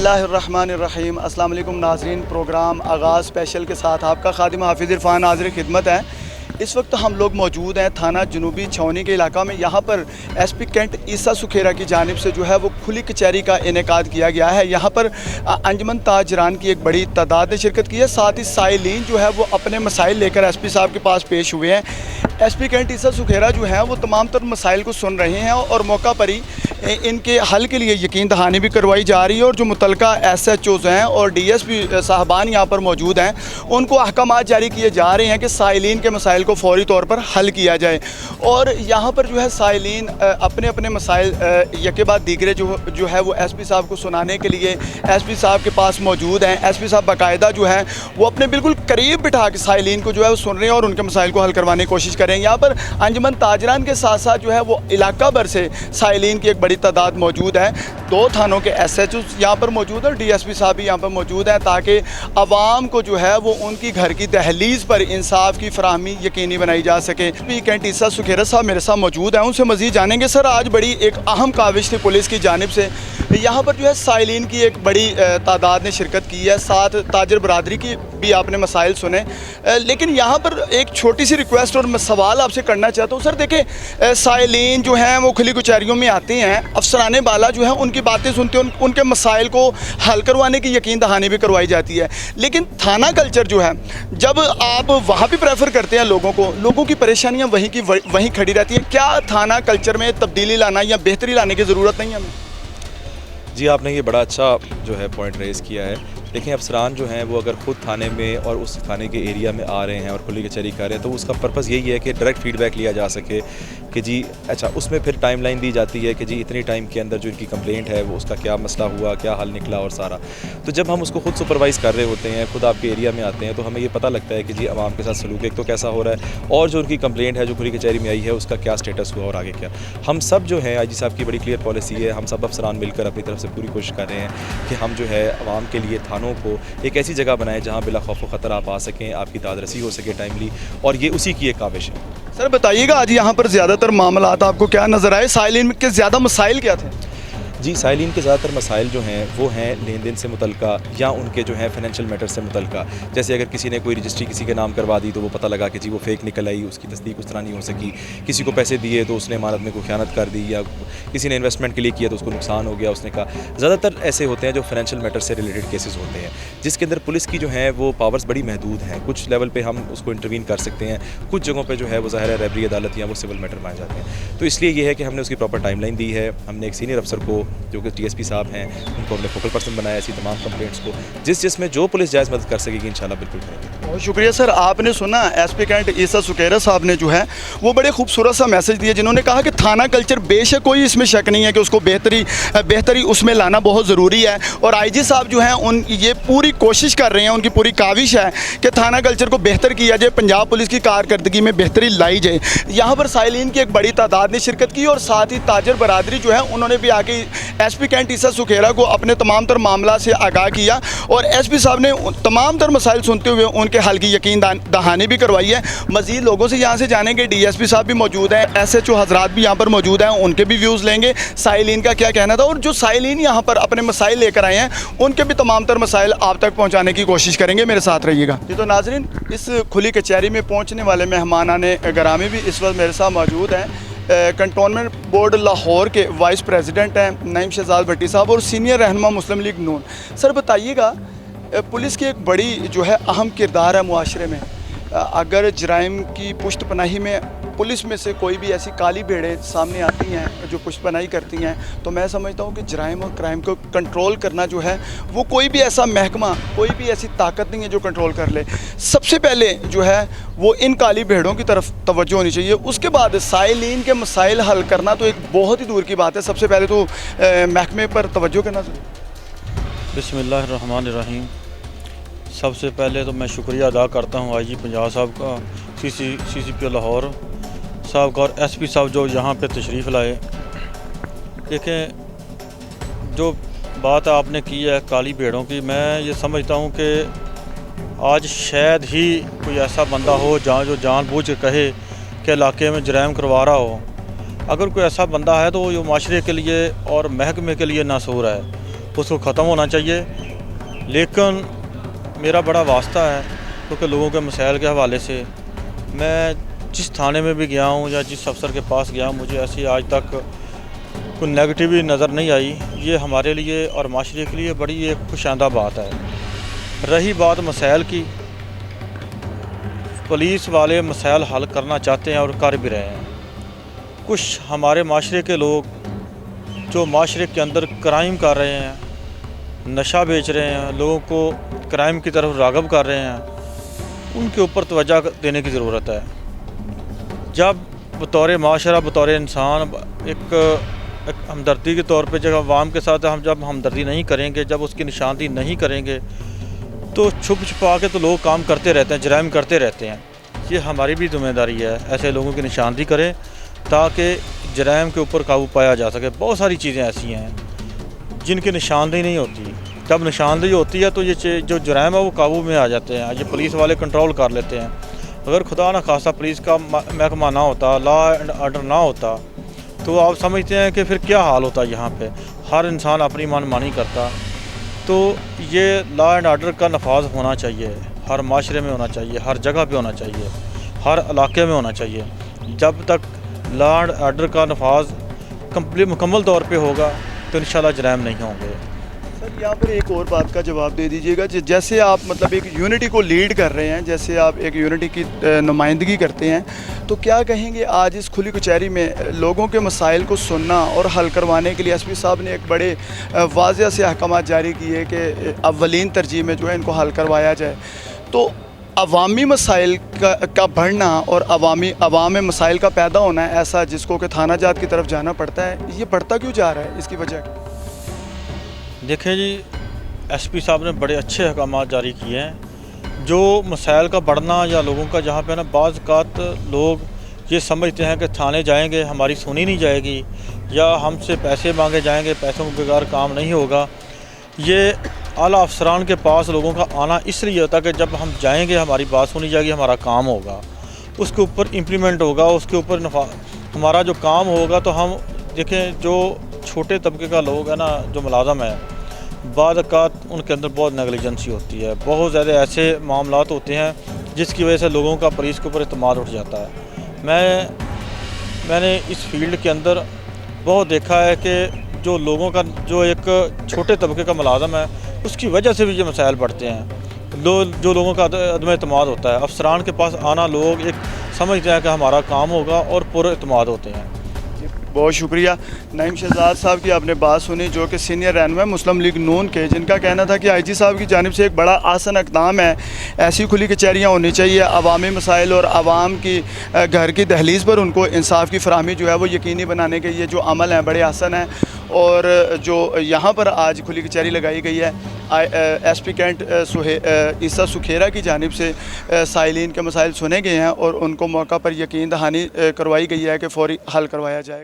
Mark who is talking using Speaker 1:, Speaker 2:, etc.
Speaker 1: बिस्मिल्लाहिर्रहमानिर्रहीम। अस्सलाम वालेकुम नाज़रीन, प्रोग्राम आगाज़ स्पेशल के साथ आपका खादिम हाफिज़ इरफान हाज़िर खिदमत है। इस वक्त हम लोग मौजूद हैं थाना जनूबी छावनी के इलाका में। यहाँ पर एसपी कैंट ईसा सुखेरा की जानिब से जो है वो खुली कचहरी का इनेकाद किया गया है। यहाँ पर अंजुमन ताजरान की एक बड़ी तादाद ने शिरकत की है। साथ ही साइलिन जो है वो अपने मसाइल लेकर एसपी साहब के पास पेश हुए हैं। एसपी कैंट ईसा सुखेरा जो है वो तमाम तर मसाइल को सुन रहे हैं और मौका पर ही इनके हल के लिए यकीन दहानी भी करवाई जा रही है। और जो मुतलका SHOs हैं और DSP साहबान यहाँ पर मौजूद हैं, उनको अहकामात जारी किए जा रहे हैं कि साइलिन के मसाइल को फौरी तौर पर हल किया जाए। और यहाँ पर जो है साइलिन अपने अपने मसाइल यके बाद दीगरे जो है वो एसपी साहब को सुनाने के लिए एसपी साहब के पास मौजूद हैं। एसपी साहब बाकायदा जो है वो अपने बिल्कुल करीब बिठा के साइलिन को जो है वो सुन रहे हैं और उनके मसाइल को हल करवाने की कोशिश करें। यहाँ पर अंजुमन ताजरान के साथ साथ जो है वो इलाका भर से साइलिन की एक बड़ी तादाद मौजूद है। 2 थानों के SHOs यहाँ पर मौजूद है और DSP साहब भी यहाँ पर मौजूद हैं, ताकि आवाम को जो है वो उनकी घर की दहलीज़ पर इंसाफ की फराहमी यकीनी बनाई जा सके। एसपी कैंट ईसा सुखेरा साहब मेरे साथ मौजूद हैं, उनसे मज़ीद जानेंगे। सर, आज बड़ी एक अहम काविश थी पुलिस की जानिब से। यहाँ पर जो है साइलिन की एक बड़ी तादाद ने शिरकत की है, साथ ताजर बरादरी की भी आपने मसाइल सुने। लेकिन यहाँ पर एक छोटी सी रिक्वेस्ट और मैं सवाल आपसे करना चाहता हूँ। सर देखें, साइलिन जो हैं वो खुली कचहरियों में आते हैं, अफसराने बाला जो है उनकी बातें सुनते हैं, उनके मसाइल को हल करवाने की यकीन दहानी भी करवाई जाती है। लेकिन थाना कल्चर जो है, जब आप वहाँ भी प्रेफर करते हैं लोगों की परेशानियाँ वहीं की वहीं खड़ी रहती हैं। क्या थाना कल्चर में तब्दीली लाना या बेहतरी लाने की ज़रूरत नहीं है हमें?
Speaker 2: जी, आपने ये बड़ा अच्छा जो है पॉइंट रेज़ किया है। देखिए, अफसरान जो हैं वो अगर ख़ुद थाने में और उस थाने के एरिया में आ रहे हैं और खुली कचहरी कर रहे हैं, तो उसका पर्पज़ यही है कि डायरेक्ट फीडबैक लिया जा सके कि जी अच्छा, उसमें फिर टाइमलाइन दी जाती है कि जी इतनी टाइम के अंदर जो इनकी कंप्लेंट है वो उसका क्या मसला हुआ, क्या हल निकला और सारा। तो जब हम उसको खुद सुपरवाइज़ कर रहे होते हैं, खुद आपके एरिया में आते हैं, तो हमें ये पता लगता है कि जी आवाम के साथ सलूक एक तो कैसा हो रहा है और जो उनकी कंप्लेंट है जो खुली कचहरी में आई है उसका क्या स्टेटस हुआ और आगे क्या। हम सब जो है IG साहब की बड़ी क्लियर पॉलिसी है, हम सब अफसरान मिलकर अपनी तरफ से पूरी कोशिश कर रहे हैं कि हम जो है आवाम के लिए थानों को एक ऐसी जगह बनाएं जहां बिला खौफ ख़तर आप आ सकें, आपकी दादरसी हो सके टाइमली, और ये उसी की एक काविश है।
Speaker 1: सर बताइएगा, आज यहाँ पर ज़्यादातर मामलात आपको क्या नज़र आए? साइलिन के ज़्यादा मसाइल क्या थे?
Speaker 2: जी, साइलिन के ज़्यादातर मसाइल जो हैं वो हैं लेन देन से मुतल्लिका या उनके जो हैं फाइनेंशियल मैटर से मुतल्लिका। जैसे अगर किसी ने कोई रजिस्ट्री किसी के नाम करवा दी तो वो पता लगा कि जी वो फेक निकल आई, उसकी तस्दीक उस तरह नहीं हो सकी। किसी को पैसे दिए तो उसने इमारत में कोई ख़यानत कर दी, या किसी ने इन्वेस्टमेंट के लिए किया तो उसको नुकसान हो गया, उसने कहा। ज़्यादातर ऐसे होते हैं जो फाइनेंशियल मैटर से रिलेटेड केसेस होते हैं, जिसके अंदर पुलिस की जो है वो पावर्स बड़ी महदूद हैं। कुछ लेवल पर हम उसको इंटरवीन कर सकते हैं, कुछ जगहों पर जो है वो ज़ाहिर है रेबरी अदालत या वो सिविल मैटर माने जाते हैं। तो इसलिए ये है कि हमने उसकी प्रॉपर टाइमलाइन दी है। हमने एक सीनियर अफसर को जो कि DSP साहब हैं उनको हमने फोकल पर्सन बनाया ऐसी तमाम कंप्लेंट्स को, जिसमें जो पुलिस जायज़ मदद कर सकेगी इंशाल्लाह बिल्कुल करेंगे।
Speaker 1: बहुत शुक्रिया सर। आपने सुना एसपी कैंट ईसा सुखेरा साहब ने जो है वो बड़े खूबसूरत सा मैसेज दिया, जिन्होंने कहा कि थाना कल्चर बेशक कोई इसमें शक नहीं है कि उसको बेहतरी उसमें लाना बहुत ज़रूरी है। और IG साहब जो हैं ये पूरी कोशिश कर रहे हैं, उनकी पूरी काविश है कि थाना कल्चर को बेहतर किया जाए, पंजाब पुलिस की कारकर्दगी में बेहतरी लाई जाए। यहाँ पर साइलिन की एक बड़ी तादाद ने शिरकत की और साथ ही ताजर बरादरी जो है उन्होंने भी आके एसपी कैंट ईसा सुखेरा को अपने तमाम तर मामला से आगाह किया और SP साहब ने तमाम तर मसाइल सुनते हुए उनके हल की यकीन दहानी भी करवाई है। मज़ीद लोगों से यहाँ से जानेंगे। DSP साहब भी मौजूद हैं, SHO हजरात भी यहाँ पर मौजूद हैं, उनके भी व्यूज़ लेंगे, साइलिन का क्या कहना था और जो साइलिन यहाँ पर अपने मसाइल लेकर आए हैं उनके भी तमाम तर मसाइल आप तक पहुँचाने की कोशिश करेंगे। मेरे साथ रहिएगा। जी तो नाजरीन, इस खुली कचहरी में पहुँचने वाले मेहमानाने ग्रामी भी इस वक्त मेरे साथ मौजूद हैं। कंटोनमेंट बोर्ड लाहौर के वाइस प्रेसिडेंट हैं नईम शहजाद भट्टी साहब और सीनियर रहनुमा मुस्लिम लीग नून। सर बताइएगा, पुलिस की एक बड़ी जो है अहम किरदार है मुआशरे में। अगर जराइम की पुष्ट पनाही में पुलिस में से कोई भी ऐसी काली भेड़ें सामने आती हैं जो पुष्ट पनाही करती हैं, तो मैं समझता हूँ कि जराइम और क्राइम को कंट्रोल करना जो है वो कोई भी ऐसा महकमा, कोई भी ऐसी ताकत नहीं है जो कंट्रोल कर ले। सबसे पहले जो है वो इन काली भेड़ों की तरफ तवज्जो होनी चाहिए। उसके बाद साइलिन के मसाइल हल करना तो एक बहुत ही दूर की बात है। सबसे पहले तो महकमे पर तवज्जो करना ज़रूरी।
Speaker 3: बिस्मिल्लाहिर्रहमानिर्रहीम। सबसे पहले तो मैं शुक्रिया अदा करता हूँ IG पंजाब साहब का, CCP लाहौर साहब का और SP साहब जो यहाँ पे तशरीफ़ लाए। देखें, जो बात आपने की है काली भेड़ों की, मैं ये समझता हूँ कि आज शायद ही कोई ऐसा बंदा हो जहाँ जो जानबूझ के कहे कि इलाके में जराइम करवा रहा हो। अगर कोई ऐसा बंदा है तो वो माशरे के लिए और महकमे के लिए नासूर है। उसको ख़त्म होना चाहिए। लेकिन मेरा बड़ा वास्ता है क्योंकि लोगों के मसाइल के हवाले से मैं जिस थाने में भी गया हूँ या जिस अफसर के पास गया हूँ, मुझे ऐसी आज तक कोई नेगेटिव नज़र नहीं आई। ये हमारे लिए और माशरे के लिए बड़ी एक खुशाइंदा बात है। रही बात मसाइल की, पुलिस वाले मसाइल हल करना चाहते हैं और कर भी रहे हैं। कुछ हमारे माशरे के लोग जो माशरे के अंदर क्राइम कर रहे हैं, नशा बेच रहे हैं, लोगों को क्राइम की तरफ राग़िब कर रहे हैं, उनके ऊपर तवज्जो देने की ज़रूरत है। जब बतौर माशरा, बतौर इंसान एक हमदर्दी के तौर पे जब अवाम के साथ जब हमदर्दी नहीं करेंगे, जब उसकी निशानदेही नहीं करेंगे, तो छुप छुपा के तो लोग काम करते रहते हैं, जराइम करते रहते हैं। ये हमारी भी जिम्मेदारी है ऐसे लोगों की निशानदेही करें ताकि जराइम के ऊपर काबू पाया जा सके। बहुत सारी चीज़ें ऐसी हैं जिनकी निशानदेही नहीं होती। जब निशानदेही होती है तो ये जो जराइम है वो काबू में आ जाते हैं, ये पुलिस वाले कंट्रोल कर लेते हैं। अगर खुदा न खासा पुलिस का महकमा ना होता, लॉ एंड ऑर्डर ना होता, तो आप समझते हैं कि फिर क्या हाल होता यहाँ पे। हर इंसान अपनी मनमानी करता। तो ये लॉ एंड ऑर्डर का नफाज होना चाहिए, हर माशरे में होना चाहिए, हर जगह पे होना चाहिए, हर इलाके में होना चाहिए। जब तक लॉ एंड ऑर्डर का नफाज मुकम्मल तौर पे होगा तो इंशाल्लाह जराइम नहीं होंगे।
Speaker 1: सर यहाँ पर एक और बात का जवाब दे दीजिएगा, जैसे आप मतलब एक यूनिटी को लीड कर रहे हैं, जैसे आप एक यूनिटी की नुमाइंदगी करते हैं, तो क्या कहेंगे आज इस खुली कचहरी में लोगों के मसाइल को सुनना और हल करवाने के लिए एसपी साहब ने एक बड़े वाज़ेह से अहकाम जारी किए कि अव्वलीन तरजीह में जो है इनको हल करवाया जाए। तो अवामी मसाइल का बढ़ना और अवाम में मसाइल का पैदा होना है ऐसा, जिसको कि थाना जात की तरफ जाना पड़ता है, ये बढ़ता क्यों जा रहा है, इसकी वजह क्या?
Speaker 3: देखें जी, एसपी साहब ने बड़े अच्छे अहकाम जारी किए हैं। जो मसाइल का बढ़ना या लोगों का जहाँ पे ना बाज़ औक़ात लोग ये समझते हैं कि थाने जाएंगे हमारी सुनी नहीं जाएगी या हमसे पैसे मांगे जाएंगे, पैसों के बगैर काम नहीं होगा। ये आला अफसरान के पास लोगों का आना इसलिए होता है कि जब हम जाएंगे हमारी बात सुनी जाएगी, हमारा काम होगा, उसके ऊपर इम्प्लीमेंट होगा, उसके ऊपर हमारा जो काम होगा। तो हम देखें जो छोटे तबके का लोग है ना, जो मुलाज़म है, बाद औक़ात उनके अंदर बहुत नेगलिजेंसी होती है, बहुत ज़्यादा ऐसे मामलात होते हैं जिसकी वजह से लोगों का पुलिस के ऊपर एतमाद उठ जाता है। मैंने इस फील्ड के अंदर बहुत देखा है कि जो लोगों का जो एक छोटे तबके का मुलाज़म है उसकी वजह से भी ये मसाइल बढ़ते हैं। जो लोगों का अदम एतमाद होता है, अफसरान के पास आना, लोग एक समझते हैं कि हमारा काम होगा और पूरे एतमाद होते हैं।
Speaker 1: बहुत शुक्रिया। नईम शहजाद साहब की आपने बात सुनी, जो कि सीनियर रहनुमा मुस्लिम लीग नून के, जिनका कहना था कि आईजी साहब की जानिब से एक बड़ा आसन इक़दाम है, ऐसी खुली कचहरियाँ होनी चाहिए, अवामी मसाइल और आवाम की घर की दहलीज़ पर उनको इंसाफ की फराहमी जो है वो यकीनी बनाने के ये जो अमल हैं बड़े आसन हैं। और जो यहाँ पर आज खुली कचहरी लगाई गई है, एसपी कैंट ईसा सुखेरा की जानिब से साइलिन के मसाइल सुने गए हैं और उनको मौका पर यकीन दहानी करवाई गई है कि फ़ौरी हल करवाया जाएगा।